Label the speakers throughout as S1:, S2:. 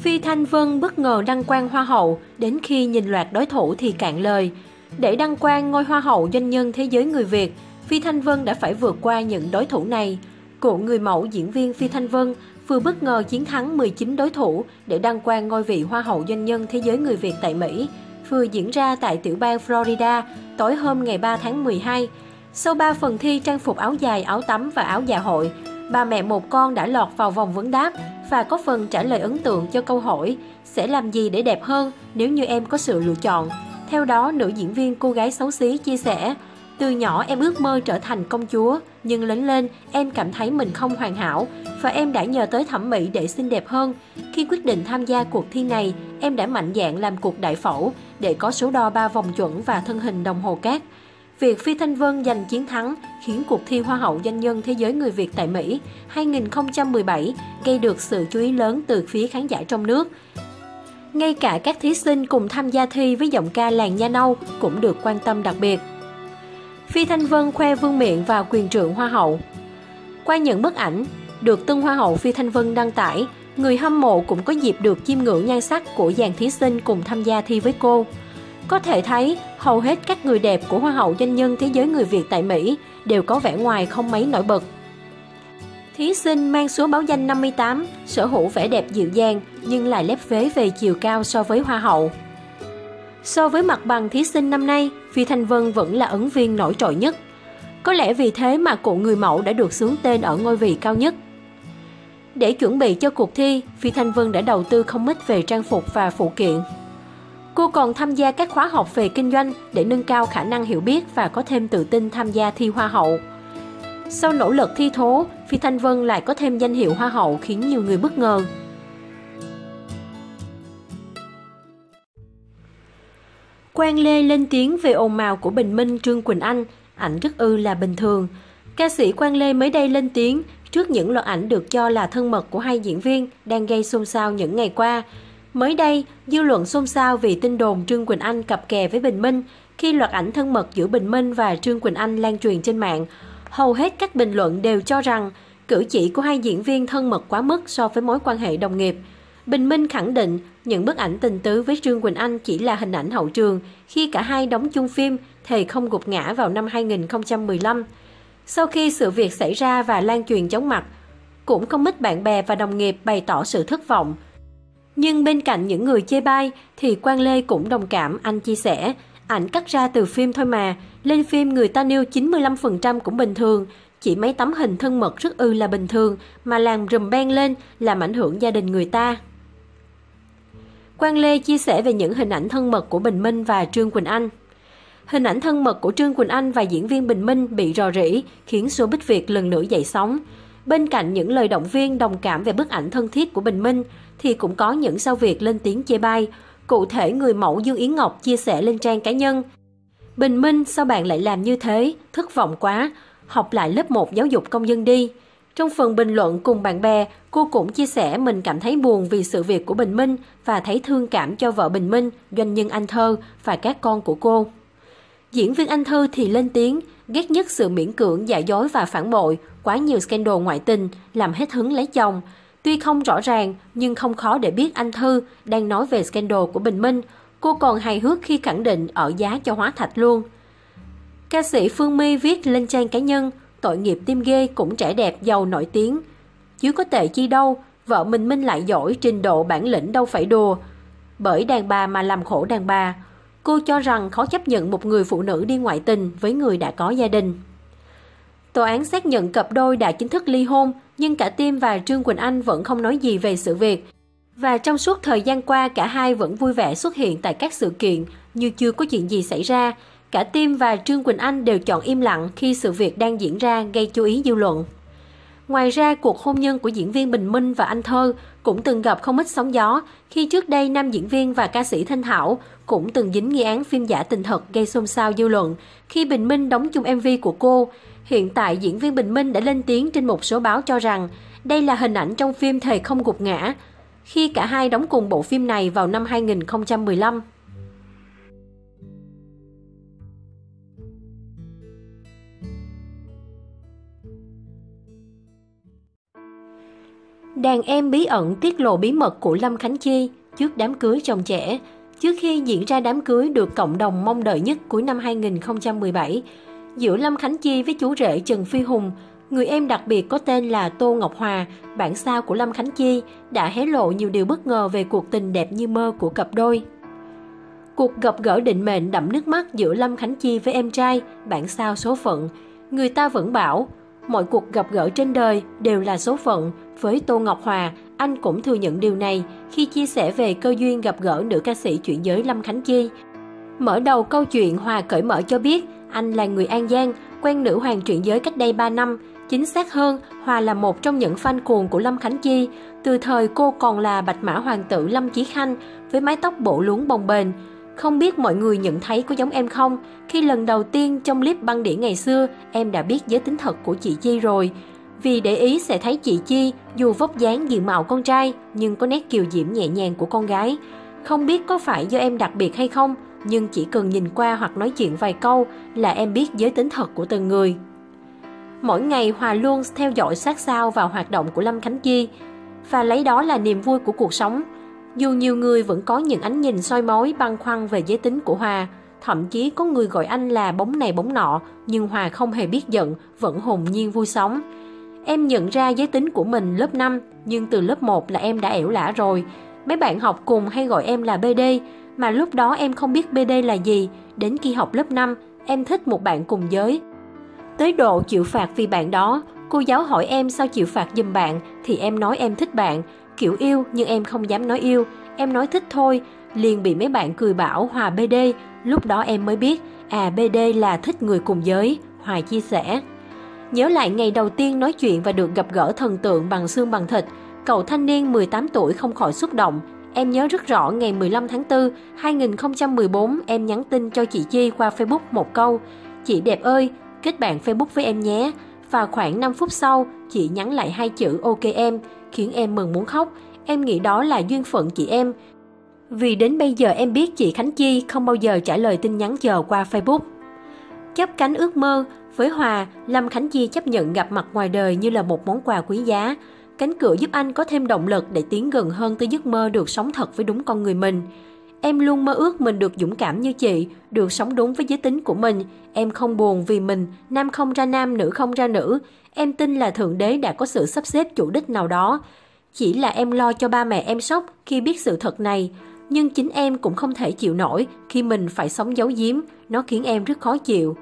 S1: Phi Thanh Vân bất ngờ đăng quang Hoa hậu, đến khi nhìn loạt đối thủ thì cạn lời. Để đăng quang ngôi Hoa hậu doanh nhân thế giới người Việt, Phi Thanh Vân đã phải vượt qua những đối thủ này. Cụ người mẫu diễn viên Phi Thanh Vân vừa bất ngờ chiến thắng 19 đối thủ để đăng quang ngôi vị Hoa hậu doanh nhân thế giới người Việt tại Mỹ, vừa diễn ra tại tiểu bang Florida tối hôm ngày 3 tháng 12. Sau 3 phần thi trang phục áo dài, áo tắm và áo dạ hội, bà mẹ một con đã lọt vào vòng vấn đáp và có phần trả lời ấn tượng cho câu hỏi sẽ làm gì để đẹp hơn nếu như em có sự lựa chọn. Theo đó, nữ diễn viên cô gái xấu xí chia sẻ, từ nhỏ em ước mơ trở thành công chúa, nhưng lớn lên em cảm thấy mình không hoàn hảo và em đã nhờ tới thẩm mỹ để xinh đẹp hơn. Khi quyết định tham gia cuộc thi này, em đã mạnh dạn làm cuộc đại phẫu để có số đo 3 vòng chuẩn và thân hình đồng hồ cát. Việc Phi Thanh Vân giành chiến thắng khiến cuộc thi Hoa hậu doanh nhân thế giới người Việt tại Mỹ 2017 gây được sự chú ý lớn từ phía khán giả trong nước. Ngay cả các thí sinh cùng tham gia thi với giọng ca làng Nha Nâu cũng được quan tâm đặc biệt. Phi Thanh Vân khoe vương miện vào quyền trượng Hoa hậu. Qua những bức ảnh được Tân Hoa hậu Phi Thanh Vân đăng tải, người hâm mộ cũng có dịp được chiêm ngưỡng nhan sắc của dàn thí sinh cùng tham gia thi với cô. Có thể thấy, hầu hết các người đẹp của Hoa hậu doanh nhân thế giới người Việt tại Mỹ đều có vẻ ngoài không mấy nổi bật. Thí sinh mang số báo danh 58 sở hữu vẻ đẹp dịu dàng nhưng lại lép vế về chiều cao so với Hoa hậu. So với mặt bằng thí sinh năm nay, Phi Thanh Vân vẫn là ứng viên nổi trội nhất. Có lẽ vì thế mà cụ người mẫu đã được xướng tên ở ngôi vị cao nhất. Để chuẩn bị cho cuộc thi, Phi Thanh Vân đã đầu tư không ít về trang phục và phụ kiện. Cô còn tham gia các khóa học về kinh doanh để nâng cao khả năng hiểu biết và có thêm tự tin tham gia thi Hoa hậu. Sau nỗ lực thi thố, Phi Thanh Vân lại có thêm danh hiệu Hoa hậu khiến nhiều người bất ngờ. Quang Lê lên tiếng về ồn ào của Bình Minh, Trương Quỳnh Anh, ảnh rất ư là bình thường. Ca sĩ Quang Lê mới đây lên tiếng trước những loạt ảnh được cho là thân mật của hai diễn viên đang gây xôn xao những ngày qua. Mới đây, dư luận xôn xao vì tin đồn Trương Quỳnh Anh cặp kè với Bình Minh khi loạt ảnh thân mật giữa Bình Minh và Trương Quỳnh Anh lan truyền trên mạng. Hầu hết các bình luận đều cho rằng cử chỉ của hai diễn viên thân mật quá mức so với mối quan hệ đồng nghiệp. Bình Minh khẳng định những bức ảnh tình tứ với Trương Quỳnh Anh chỉ là hình ảnh hậu trường khi cả hai đóng chung phim Thề Không Gục Ngã vào năm 2015. Sau khi sự việc xảy ra và lan truyền chóng mặt, cũng không ít bạn bè và đồng nghiệp bày tỏ sự thất vọng. Nhưng bên cạnh những người chê bai thì Quang Lê cũng đồng cảm. Anh chia sẻ, ảnh cắt ra từ phim thôi mà, lên phim người ta nêu 95% cũng bình thường, chỉ mấy tấm hình thân mật rất ư là bình thường mà làm rùm beng lên làm ảnh hưởng gia đình người ta. Quang Lê chia sẻ về những hình ảnh thân mật của Bình Minh và Trương Quỳnh Anh. Hình ảnh thân mật của Trương Quỳnh Anh và diễn viên Bình Minh bị rò rỉ khiến showbiz Việt lần nữa dậy sóng. Bên cạnh những lời động viên đồng cảm về bức ảnh thân thiết của Bình Minh thì cũng có những sao Việt lên tiếng chê bai. Cụ thể, người mẫu Dương Yến Ngọc chia sẻ lên trang cá nhân: Bình Minh, sao bạn lại làm như thế? Thất vọng quá. Học lại lớp 1 giáo dục công dân đi. Trong phần bình luận cùng bạn bè, cô cũng chia sẻ mình cảm thấy buồn vì sự việc của Bình Minh và thấy thương cảm cho vợ Bình Minh, doanh nhân Anh Thơ và các con của cô. Diễn viên Anh Thư thì lên tiếng, ghét nhất sự miễn cưỡng, giả dối và phản bội, quá nhiều scandal ngoại tình, làm hết hứng lấy chồng. Tuy không rõ ràng, nhưng không khó để biết anh Thư đang nói về scandal của Bình Minh. Cô còn hài hước khi khẳng định ở giá cho hóa thạch luôn. Ca sĩ Phương My viết lên trang cá nhân, tội nghiệp tim ghê, cũng trẻ đẹp, giàu nổi tiếng. Chứ có tệ chi đâu, vợ mình Minh lại giỏi, trình độ bản lĩnh đâu phải đùa. Bởi đàn bà mà làm khổ đàn bà. Cô cho rằng khó chấp nhận một người phụ nữ đi ngoại tình với người đã có gia đình. Tòa án xác nhận cặp đôi đã chính thức ly hôn, nhưng cả Tim và Trương Quỳnh Anh vẫn không nói gì về sự việc. Và trong suốt thời gian qua, cả hai vẫn vui vẻ xuất hiện tại các sự kiện như chưa có chuyện gì xảy ra. Cả Tim và Trương Quỳnh Anh đều chọn im lặng khi sự việc đang diễn ra gây chú ý dư luận. Ngoài ra, cuộc hôn nhân của diễn viên Bình Minh và Anh Thơ cũng từng gặp không ít sóng gió khi trước đây nam diễn viên và ca sĩ Thanh Thảo cũng từng dính nghi án phim giả tình thật gây xôn xao dư luận khi Bình Minh đóng chung MV của cô. Hiện tại, diễn viên Bình Minh đã lên tiếng trên một số báo cho rằng đây là hình ảnh trong phim Thề Không Gục Ngã, khi cả hai đóng cùng bộ phim này vào năm 2015. Đàn em bí ẩn tiết lộ bí mật của Lâm Khánh Chi trước đám cưới chồng trẻ. Trước khi diễn ra đám cưới được cộng đồng mong đợi nhất cuối năm 2017, giữa Lâm Khánh Chi với chú rể Trần Phi Hùng, người em đặc biệt có tên là Tô Ngọc Hòa, bản sao của Lâm Khánh Chi, đã hé lộ nhiều điều bất ngờ về cuộc tình đẹp như mơ của cặp đôi. Cuộc gặp gỡ định mệnh đẫm nước mắt giữa Lâm Khánh Chi với em trai, bản sao số phận. Người ta vẫn bảo, mọi cuộc gặp gỡ trên đời đều là số phận. Với Tô Ngọc Hòa, anh cũng thừa nhận điều này khi chia sẻ về cơ duyên gặp gỡ nữ ca sĩ chuyển giới Lâm Khánh Chi. Mở đầu câu chuyện, Hòa cởi mở cho biết anh là người An Giang, quen nữ hoàng chuyển giới cách đây 3 năm. Chính xác hơn, Hòa là một trong những fan cuồng của Lâm Khánh Chi, từ thời cô còn là bạch mã hoàng tử Lâm Chí Khanh với mái tóc bổ luống bồng bềnh. Không biết mọi người nhận thấy có giống em không? Khi lần đầu tiên trong clip băng đĩa ngày xưa, em đã biết giới tính thật của chị Chi rồi. Vì để ý sẽ thấy chị Chi dù vóc dáng diện mạo con trai nhưng có nét kiều diễm nhẹ nhàng của con gái. Không biết có phải do em đặc biệt hay không, nhưng chỉ cần nhìn qua hoặc nói chuyện vài câu là em biết giới tính thật của từng người. Mỗi ngày Hòa luôn theo dõi sát sao vào hoạt động của Lâm Khánh Chi và lấy đó là niềm vui của cuộc sống. Dù nhiều người vẫn có những ánh nhìn soi mói băn khoăn về giới tính của Hòa, thậm chí có người gọi anh là bóng này bóng nọ, nhưng Hòa không hề biết giận, vẫn hồn nhiên vui sống. Em nhận ra giới tính của mình lớp 5, nhưng từ lớp 1 là em đã ẻo lả rồi. Mấy bạn học cùng hay gọi em là BD, mà lúc đó em không biết BD là gì. Đến khi học lớp 5, em thích một bạn cùng giới. Tới độ chịu phạt vì bạn đó, cô giáo hỏi em sao chịu phạt giùm bạn, thì em nói em thích bạn. Kiểu yêu nhưng em không dám nói yêu, em nói thích thôi, liền bị mấy bạn cười bảo Hòa BD. Lúc đó em mới biết, BD là thích người cùng giới, Hòa chia sẻ. Nhớ lại ngày đầu tiên nói chuyện và được gặp gỡ thần tượng bằng xương bằng thịt, cậu thanh niên 18 tuổi không khỏi xúc động. Em nhớ rất rõ ngày 15 tháng 4, 2014, em nhắn tin cho chị Chi qua Facebook một câu: "Chị đẹp ơi, kết bạn Facebook với em nhé." Và khoảng 5 phút sau, chị nhắn lại 2 chữ "OK em", khiến em mừng muốn khóc. Em nghĩ đó là duyên phận chị em. Vì đến bây giờ em biết chị Khánh Chi không bao giờ trả lời tin nhắn chờ qua Facebook. Chấp cánh ước mơ, với Hòa, Lâm Khánh Chi chấp nhận gặp mặt ngoài đời như là một món quà quý giá. Cánh cửa giúp anh có thêm động lực để tiến gần hơn tới giấc mơ được sống thật với đúng con người mình. Em luôn mơ ước mình được dũng cảm như chị, được sống đúng với giới tính của mình. Em không buồn vì mình, nam không ra nam, nữ không ra nữ. Em tin là Thượng Đế đã có sự sắp xếp chủ đích nào đó. Chỉ là em lo cho ba mẹ em sốc khi biết sự thật này. Nhưng chính em cũng không thể chịu nổi khi mình phải sống giấu giếm, nó khiến em rất khó chịu.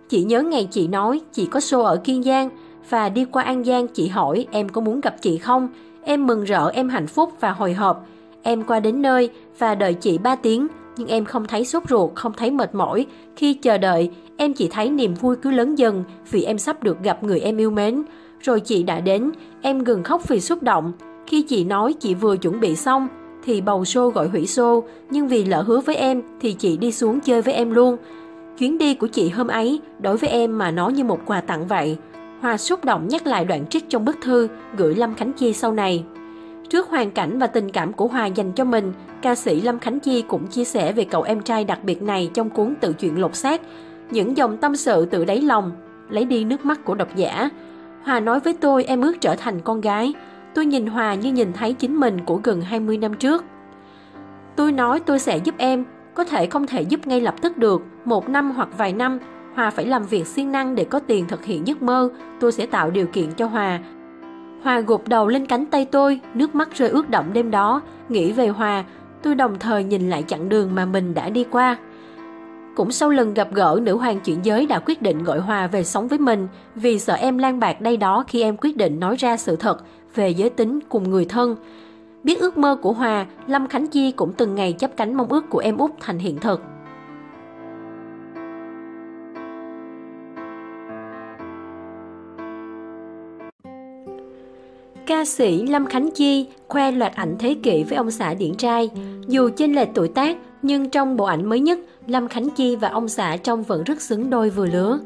S1: Chị nhớ ngày chị nói chị có show ở Kiên Giang và đi qua An Giang, chị hỏi em có muốn gặp chị không. Em mừng rỡ, em hạnh phúc và hồi hộp. Em qua đến nơi và đợi chị 3 tiếng, nhưng em không thấy sốt ruột, không thấy mệt mỏi. Khi chờ đợi, em chỉ thấy niềm vui cứ lớn dần vì em sắp được gặp người em yêu mến. Rồi chị đã đến, em gần khóc vì xúc động. Khi chị nói chị vừa chuẩn bị xong, thì bầu show gọi hủy show, nhưng vì lỡ hứa với em thì chị đi xuống chơi với em luôn. Chuyến đi của chị hôm ấy đối với em mà nó như một quà tặng vậy. Hòa xúc động nhắc lại đoạn trích trong bức thư gửi Lâm Khánh Chi sau này. Trước hoàn cảnh và tình cảm của Hòa dành cho mình, ca sĩ Lâm Khánh Chi cũng chia sẻ về cậu em trai đặc biệt này trong cuốn tự truyện lột xác. Những dòng tâm sự từ đáy lòng, lấy đi nước mắt của độc giả. Hòa nói với tôi em ước trở thành con gái. Tôi nhìn Hòa như nhìn thấy chính mình của gần 20 năm trước. Tôi nói tôi sẽ giúp em, có thể không thể giúp ngay lập tức được, 1 năm hoặc vài năm. Hòa phải làm việc siêng năng để có tiền thực hiện giấc mơ, tôi sẽ tạo điều kiện cho Hòa. Hòa gục đầu lên cánh tay tôi, nước mắt rơi ướt đẫm đêm đó. Nghĩ về Hòa, tôi đồng thời nhìn lại chặng đường mà mình đã đi qua. Cũng sau lần gặp gỡ, nữ hoàng chuyển giới đã quyết định gọi Hòa về sống với mình vì sợ em lang bạc đây đó khi em quyết định nói ra sự thật về giới tính cùng người thân. Biết ước mơ của Hòa, Lâm Khánh Chi cũng từng ngày chắp cánh mong ước của em út thành hiện thực. Ca sĩ Lâm Khánh Chi khoe loạt ảnh thế kỷ với ông xã điển trai. Dù chênh lệch tuổi tác, nhưng trong bộ ảnh mới nhất, Lâm Khánh Chi và ông xã trông vẫn rất xứng đôi vừa lứa.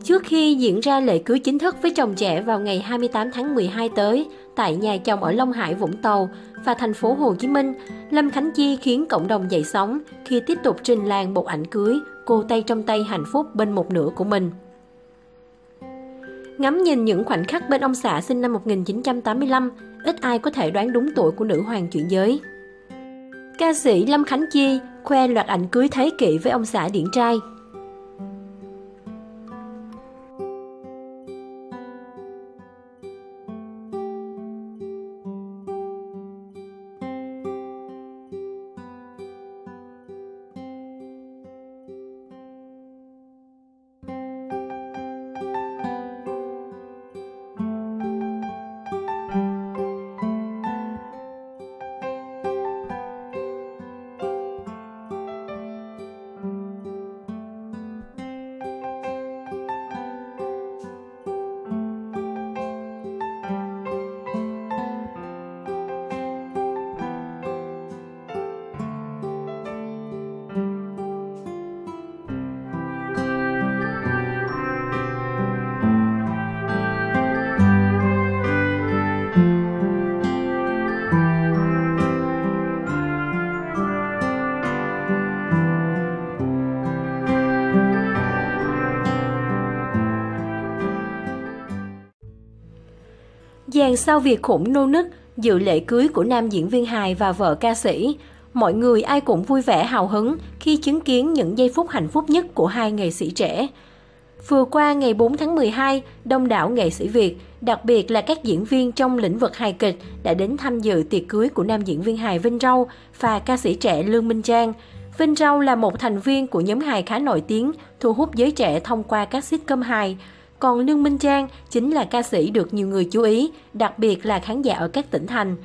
S1: Trước khi diễn ra lễ cưới chính thức với chồng trẻ vào ngày 28 tháng 12 tới, tại nhà chồng ở Long Hải, Vũng Tàu và thành phố Hồ Chí Minh, Lâm Khánh Chi khiến cộng đồng dậy sóng khi tiếp tục trình làng bộ ảnh cưới, cô tay trong tay hạnh phúc bên một nửa của mình. Ngắm nhìn những khoảnh khắc bên ông xã sinh năm 1985, ít ai có thể đoán đúng tuổi của nữ hoàng chuyển giới. Ca sĩ Lâm Khánh Chi khoe loạt ảnh cưới thế kỷ với ông xã điển trai. Dàn sao Việt khủng nô nức dự lễ cưới của nam diễn viên hài và vợ ca sĩ. Mọi người ai cũng vui vẻ hào hứng khi chứng kiến những giây phút hạnh phúc nhất của hai nghệ sĩ trẻ. Vừa qua ngày 4 tháng 12, đông đảo nghệ sĩ Việt, đặc biệt là các diễn viên trong lĩnh vực hài kịch đã đến tham dự tiệc cưới của nam diễn viên hài Vinh Râu và ca sĩ trẻ Lương Minh Trang. Vinh Râu là một thành viên của nhóm hài khá nổi tiếng, thu hút giới trẻ thông qua các sitcom hài. Còn Lương Minh Trang chính là ca sĩ được nhiều người chú ý, đặc biệt là khán giả ở các tỉnh thành.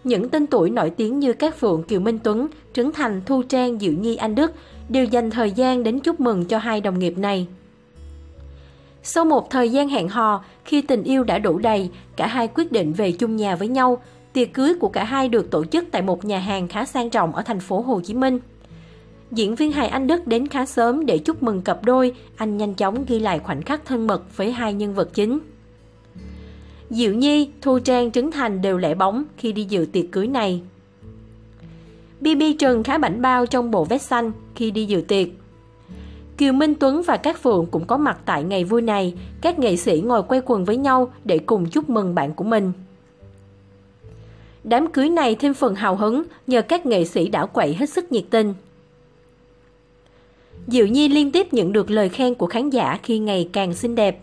S1: Những tên tuổi nổi tiếng như Cát Phượng, Kiều Minh Tuấn, Trấn Thành, Thu Trang, Diệu Nhi, Anh Đức đều dành thời gian đến chúc mừng cho hai đồng nghiệp này. Sau một thời gian hẹn hò, khi tình yêu đã đủ đầy, cả hai quyết định về chung nhà với nhau. Tiệc cưới của cả hai được tổ chức tại một nhà hàng khá sang trọng ở thành phố Hồ Chí Minh. Diễn viên hài Anh Đức đến khá sớm để chúc mừng cặp đôi, anh nhanh chóng ghi lại khoảnh khắc thân mật với hai nhân vật chính. Diệu Nhi, Thu Trang, Trấn Thành đều lẻ bóng khi đi dự tiệc cưới này. BB Trần khá bảnh bao trong bộ vest xanh khi đi dự tiệc. Kiều Minh Tuấn và Cát Phượng cũng có mặt tại ngày vui này, các nghệ sĩ ngồi quây quần với nhau để cùng chúc mừng bạn của mình. Đám cưới này thêm phần hào hứng nhờ các nghệ sĩ đảo quậy hết sức nhiệt tình. Diệu Nhi liên tiếp nhận được lời khen của khán giả khi ngày càng xinh đẹp.